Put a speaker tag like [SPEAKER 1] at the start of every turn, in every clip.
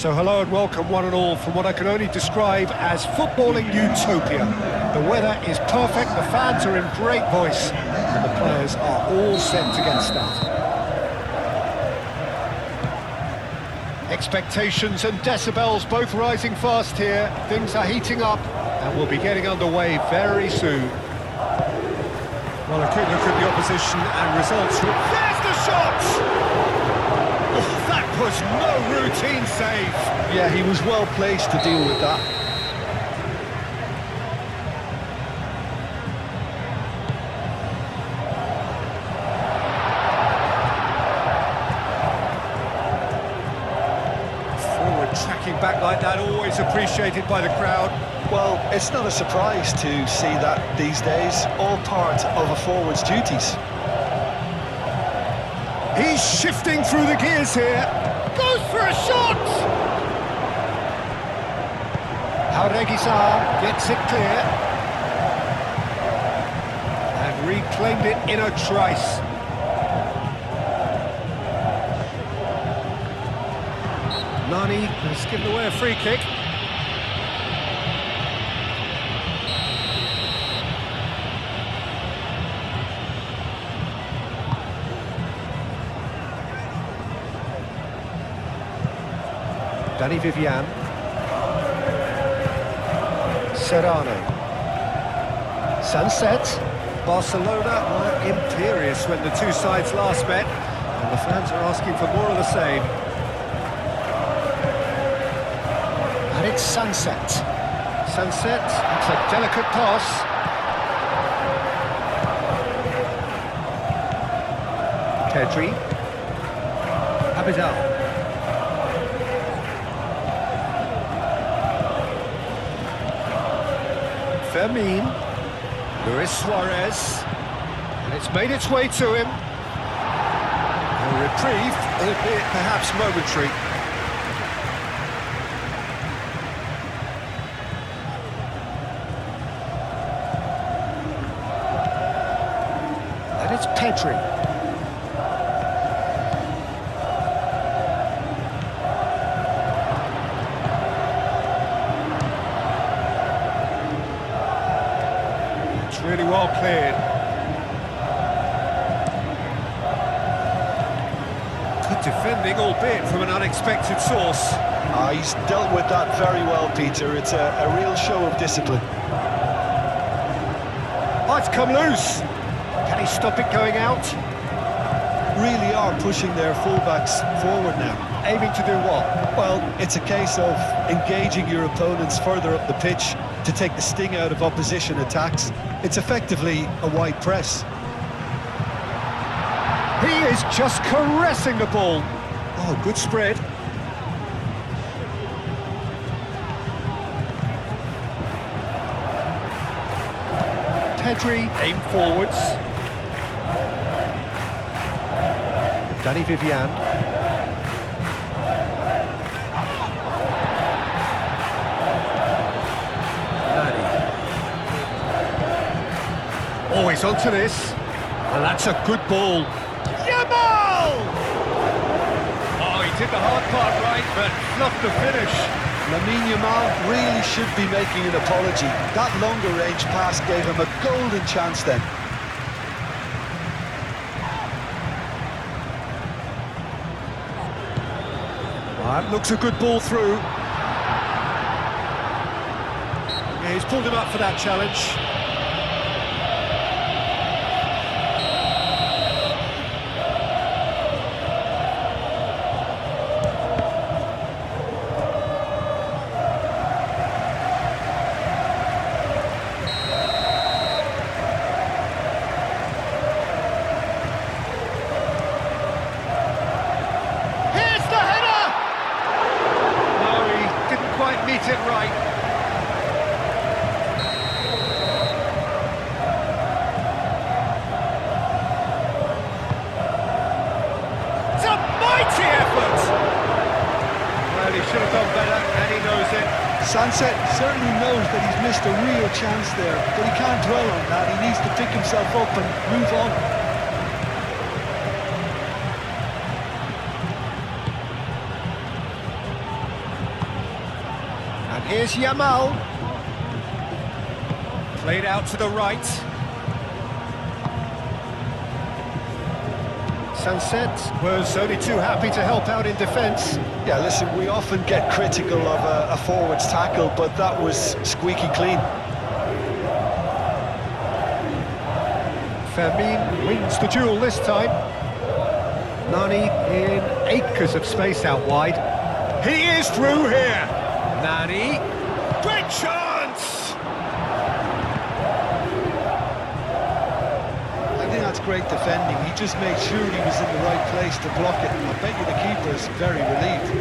[SPEAKER 1] So hello and welcome one and all from what I can only describe as footballing utopia. The weather is perfect, the fans are in great voice, and the players are all set to get started. Expectations and decibels both rising fast here. Things are heating up and we'll be getting underway very soon. Well, a quick look at the opposition and results. There's the shot! Oh, that was no routine save.
[SPEAKER 2] Yeah, he was well placed to deal with that.
[SPEAKER 1] Forward tracking back like that, always appreciated by the crowd.
[SPEAKER 2] Well, it's not a surprise to see that these days, all part of a forward's duties.
[SPEAKER 1] He's shifting through the gears here. Goes for a shot! Cuadrigentésimo gets it clear. And reclaimed it in a trice. Nani has given away a free kick. Danny Vivian. Serrano. Sunset. Barcelona were imperious when the two sides last met, and the fans are asking for more of the same. And it's Sunset. Sunset, it's a delicate pass. Pedri. Abidal. Fermin, Luis Suarez, and it's made its way to him. A reprieve, albeit perhaps momentary. And it's Pedri. Really well cleared. Good defending, albeit from an unexpected source.
[SPEAKER 2] He's dealt with that very well, Peter. It's a real show of discipline.
[SPEAKER 1] Oh, it's come loose. Can he stop it going out?
[SPEAKER 2] Really are pushing their fullbacks forward now.
[SPEAKER 1] Aiming to do what?
[SPEAKER 2] Well, it's a case of engaging your opponents further up the pitch to take the sting out of opposition attacks. It's effectively a wide press.
[SPEAKER 1] He is just caressing the ball. Oh, good spread. Pedri aim forwards. Danny Vivian. Always onto this, and that's a good ball. Yamal! Oh, he did the hard part right, but fluffed the finish.
[SPEAKER 2] Lamine Yamal really should be making an apology. That longer range pass gave him a golden chance then.
[SPEAKER 1] That looks a good ball through. Yeah, he's pulled him up for that challenge. Meet it right. It's a mighty effort. Well, he should have done better, and he knows it.
[SPEAKER 2] Sunset certainly knows that he's missed a real chance there, but he can't dwell on that. He needs to pick himself up and move on.
[SPEAKER 1] Here's Yamal. Played out to the right. Sunset was only too happy to help out in defence.
[SPEAKER 2] Yeah, listen, we often get critical of a forward's tackle, but that was squeaky clean.
[SPEAKER 1] Fermin wins the duel this time. Nani in acres of space out wide. He is through here. Nani. Great chance!
[SPEAKER 2] I think that's great defending. He just made sure he was in the right place to block it. I bet you the keeper is very relieved.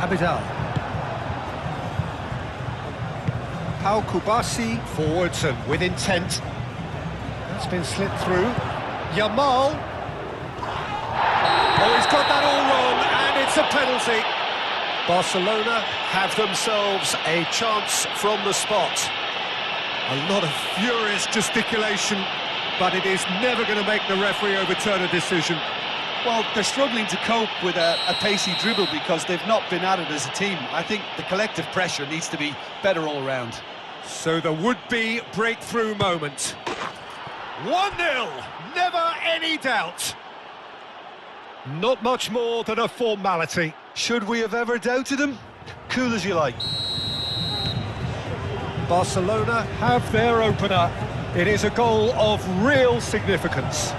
[SPEAKER 1] Abidal. Pau Kubasi forwards and with intent. That's been slit through. Yamal. Oh, he's got that all wrong, and it's a penalty. Barcelona have themselves a chance from the spot. A lot of furious gesticulation, but it is never going to make the referee overturn a decision.
[SPEAKER 2] Well, they're struggling to cope with a pacey dribble because they've not been at it as a team. I think the collective pressure needs to be better all round.
[SPEAKER 1] So the would-be breakthrough moment. 1-0, never any doubt. Not much more than a formality.
[SPEAKER 2] Should we have ever doubted him? Cool as you like.
[SPEAKER 1] Barcelona have their opener. It is a goal of real significance.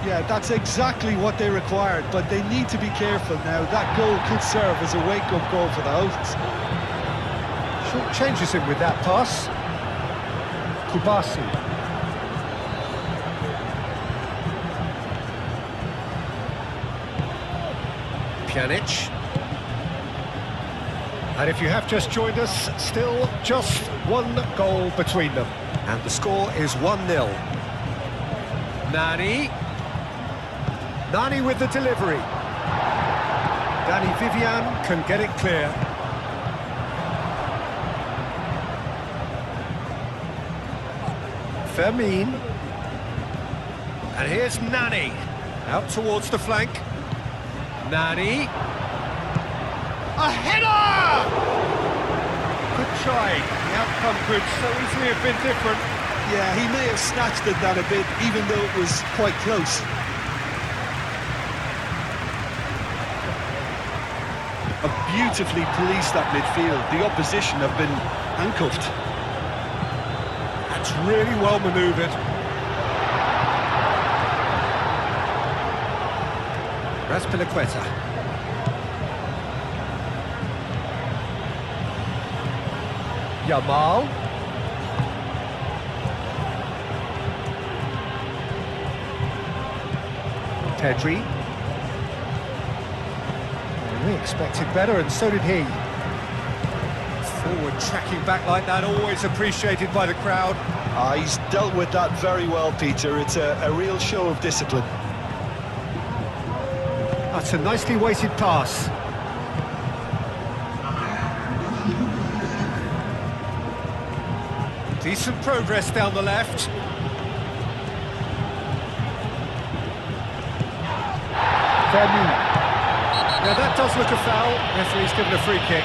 [SPEAKER 2] Yeah, that's exactly what they required, but they need to be careful now. That goal could serve as a wake-up goal for the hosts.
[SPEAKER 1] Short changes him with that pass. Kubasi. Pjanic. And if you have just joined us, still just one goal between them. And the score is 1-0. Nani. Nani with the delivery. Danny Vivian can get it clear. Fermin. And here's Nani. Out towards the flank. Nani. A header! Good try. The outcome could so easily have been different.
[SPEAKER 2] Yeah, he may have snatched at that a bit, even though it was quite close. Beautifully policed that midfield. The opposition have been handcuffed.
[SPEAKER 1] That's really well manoeuvred. Raspilicueta. Yamal. Pedri. We expected better, and so did he. Forward tracking back like that, always appreciated by the crowd.
[SPEAKER 2] He's dealt with that very well, Peter. It's a real show of discipline.
[SPEAKER 1] That's a nicely weighted pass. Decent progress down the left. Fermin. Now that does look a foul. Referee's given a free kick.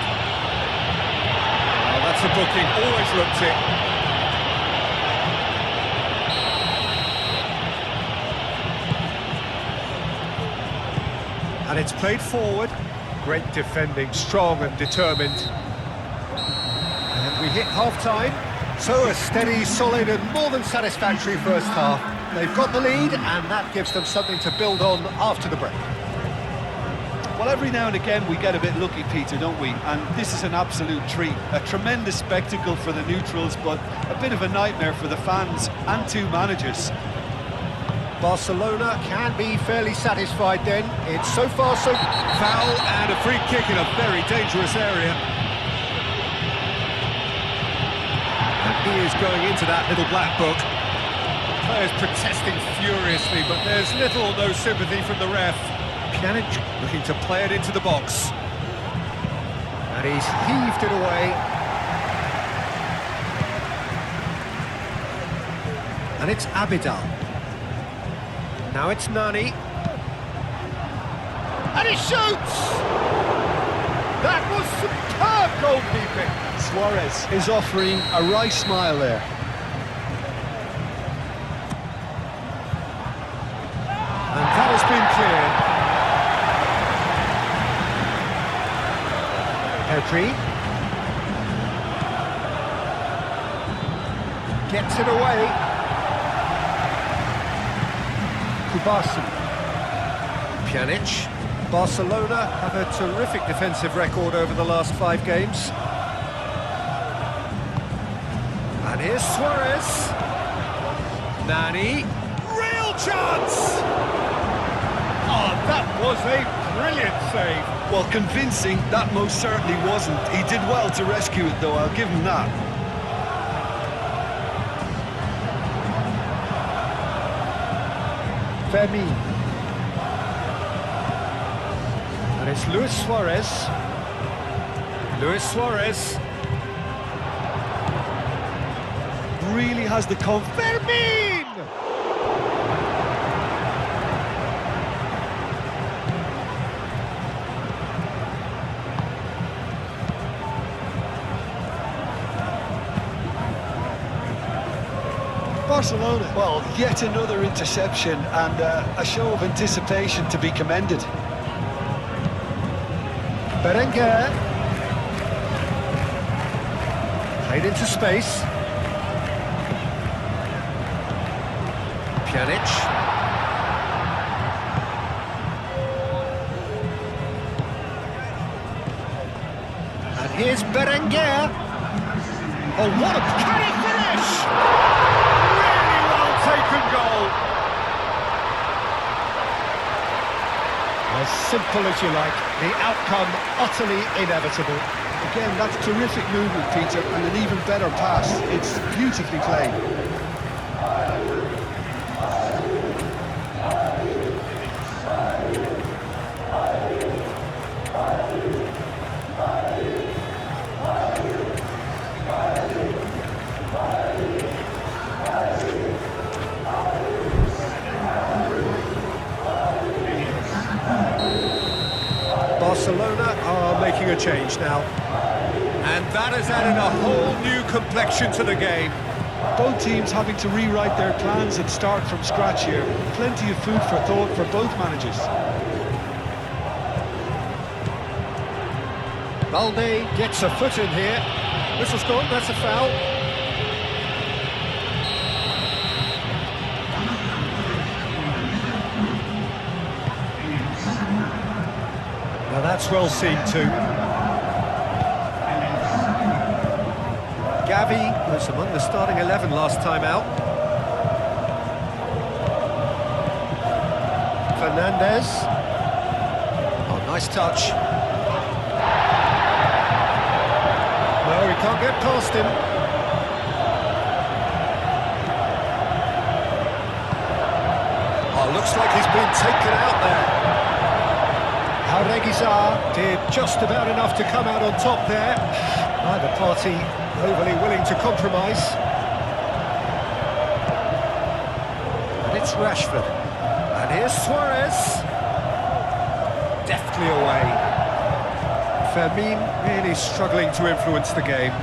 [SPEAKER 1] Oh, that's a booking. Always looked it. And it's played forward. Great defending, strong and determined. And we hit half-time. So a steady, solid and more than satisfactory first half. They've got the lead and that gives them something to build on after the break.
[SPEAKER 2] Well, every now and again we get a bit lucky, Peter, don't we? And this is an absolute treat. A tremendous spectacle for the neutrals, but a bit of a nightmare for the fans and two managers.
[SPEAKER 1] Barcelona can be fairly satisfied then. It's so far so foul and a free kick in a very dangerous area. And he is going into that little black book. Players protesting furiously, but there's little or no sympathy from the ref. Pjanic looking to play it into the box. And he's heaved it away. And it's Abidal. Now it's Nani. And he shoots! That was superb goalkeeping.
[SPEAKER 2] Suarez is offering a wry smile there.
[SPEAKER 1] And that has been cleared. Pedri. Gets it away. Kubasi. Pjanic. Barcelona have a terrific defensive record over the last 5 games. And here's Suarez. Nani. Real chance! Oh, that was a brilliant save.
[SPEAKER 2] Well, convincing, that most certainly wasn't. He did well to rescue it, though, I'll give him that.
[SPEAKER 1] Fermin. And it's Luis Suarez. Luis Suarez.
[SPEAKER 2] Really has the confidence.
[SPEAKER 1] Fermin!
[SPEAKER 2] Barcelona, well, yet another interception and a show of anticipation to be commended.
[SPEAKER 1] Berenguer. Played into space. Pjanic. And here's Berenguer. Oh, what a canny finish! Really well taken goal. As simple as you like, the outcome utterly inevitable.
[SPEAKER 2] Again, that's terrific movement, Peter, and an even better pass. It's beautifully played.
[SPEAKER 1] Barcelona are making a change now. And that has added a whole new complexion to the game.
[SPEAKER 2] Both teams having to rewrite their plans and start from scratch here. Plenty of food for thought for both managers.
[SPEAKER 1] Balde gets a foot in here. Whistle's gone, that's a foul. Now that's well seen too. Gavi was among the starting 11 last time out. Fernandez. Oh, nice touch. No, he can't get past him. Oh, looks like he's been taken out there. Jauregui did just about enough to come out on top there. Neither party overly willing to compromise. And it's Rashford. And here's Suarez. Deftly away. Fermin really struggling to influence the game.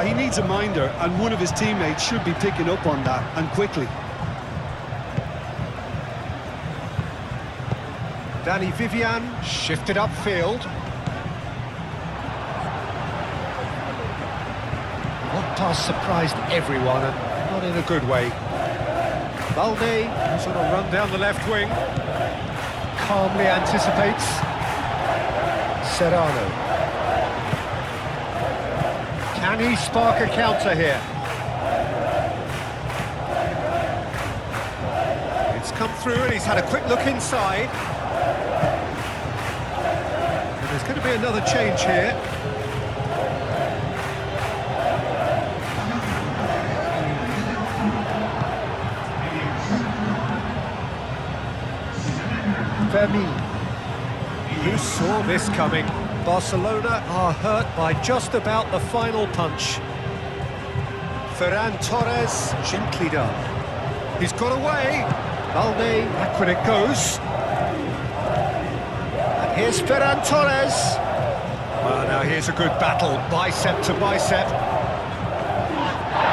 [SPEAKER 2] He needs a minder, and one of his teammates should be picking up on that, and quickly.
[SPEAKER 1] Danny Vivian shifted upfield. That pass surprised everyone, and not in a good way. Balde sort of run down the left wing. Calmly anticipates. Serrano. Can he spark a counter here? It's come through and he's had a quick look inside. And there's going to be another change here. Fermin. Who saw this coming? Barcelona are hurt by just about the final punch. Ferran Torres, gently done. He's got away. Balde, back when it goes. And here's Ferran Torres. Well, now here's a good battle, bicep to bicep.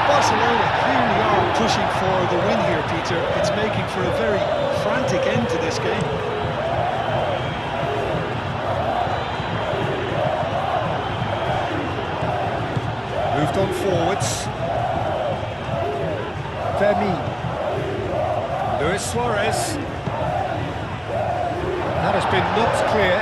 [SPEAKER 2] Barcelona clearly are pushing for the win here, Peter. It's making for a very frantic end to this game.
[SPEAKER 1] Moved on forwards. Fermin. Luis Suarez. That has been knocked clear.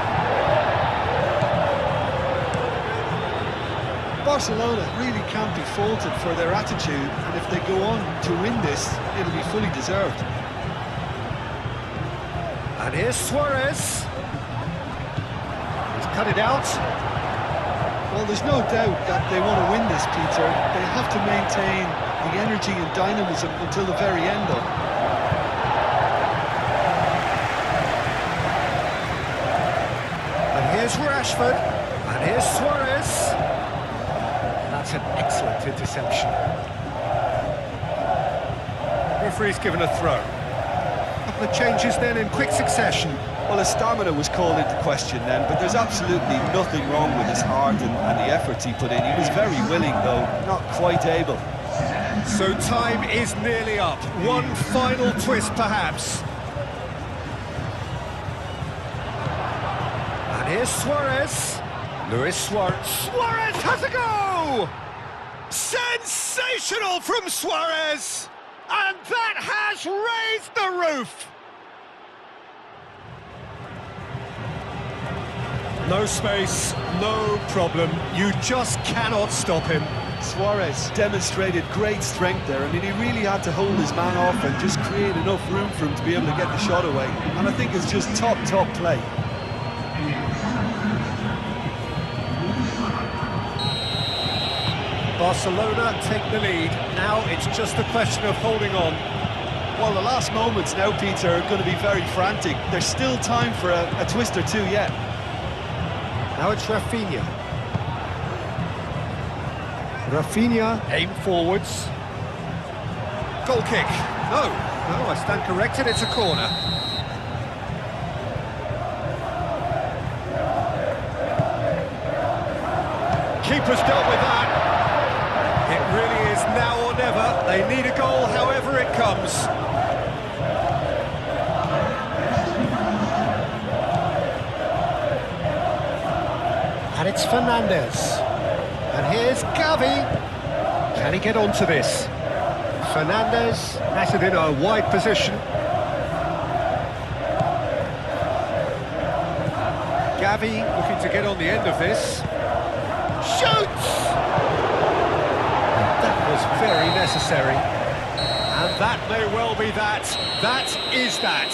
[SPEAKER 2] Barcelona really can't be faulted for their attitude, and if they go on to win this, it'll be fully deserved.
[SPEAKER 1] And here's Suarez. He's cut it out.
[SPEAKER 2] Well, there's no doubt that they want to win this, Peter. They have to maintain the energy and dynamism until the very end, though.
[SPEAKER 1] And here's Rashford. And here's Suarez. And that's an excellent interception. Referee's given a throw. A couple of changes then in quick succession.
[SPEAKER 2] Well, his stamina was called into question then, but there's absolutely nothing wrong with his heart and the efforts he put in. He was very willing, though, not quite able.
[SPEAKER 1] So time is nearly up. One final twist, perhaps. And here's Suarez. Luis Suarez. Suarez has a go! Sensational from Suarez! And that has raised the roof! No space, no problem. You just cannot stop him.
[SPEAKER 2] Suarez demonstrated great strength there. I mean, he really had to hold his man off and just create enough room for him to be able to get the shot away. And I think it's just top play.
[SPEAKER 1] Barcelona take the lead. Now it's just a question of holding on.
[SPEAKER 2] Well, the last moments now, Peter, are going to be very frantic. There's still time for a twist or two yet.
[SPEAKER 1] Now it's Rafinha. Rafinha, aim forwards. Goal kick. No, I stand corrected, it's a corner. Keeper's dealt with that. It really is now or never. They need a goal however it comes. And it's Fernandez. And here's Gavi. Can he get onto this? Fernandez has it in a wide position. Gavi looking to get on the end of this. Shoots! That was very necessary. And that may well be that. That is that.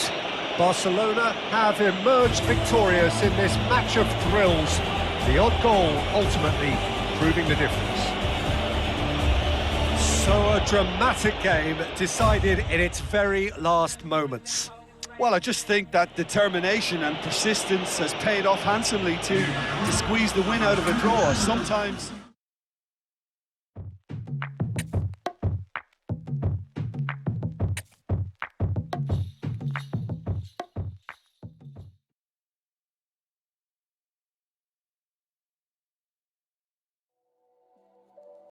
[SPEAKER 1] Barcelona have emerged victorious in this match of thrills. The odd goal ultimately proving the difference. So a dramatic game decided in its very last moments.
[SPEAKER 2] Well, I just think that determination and persistence has paid off handsomely to squeeze the win out of a draw. Sometimes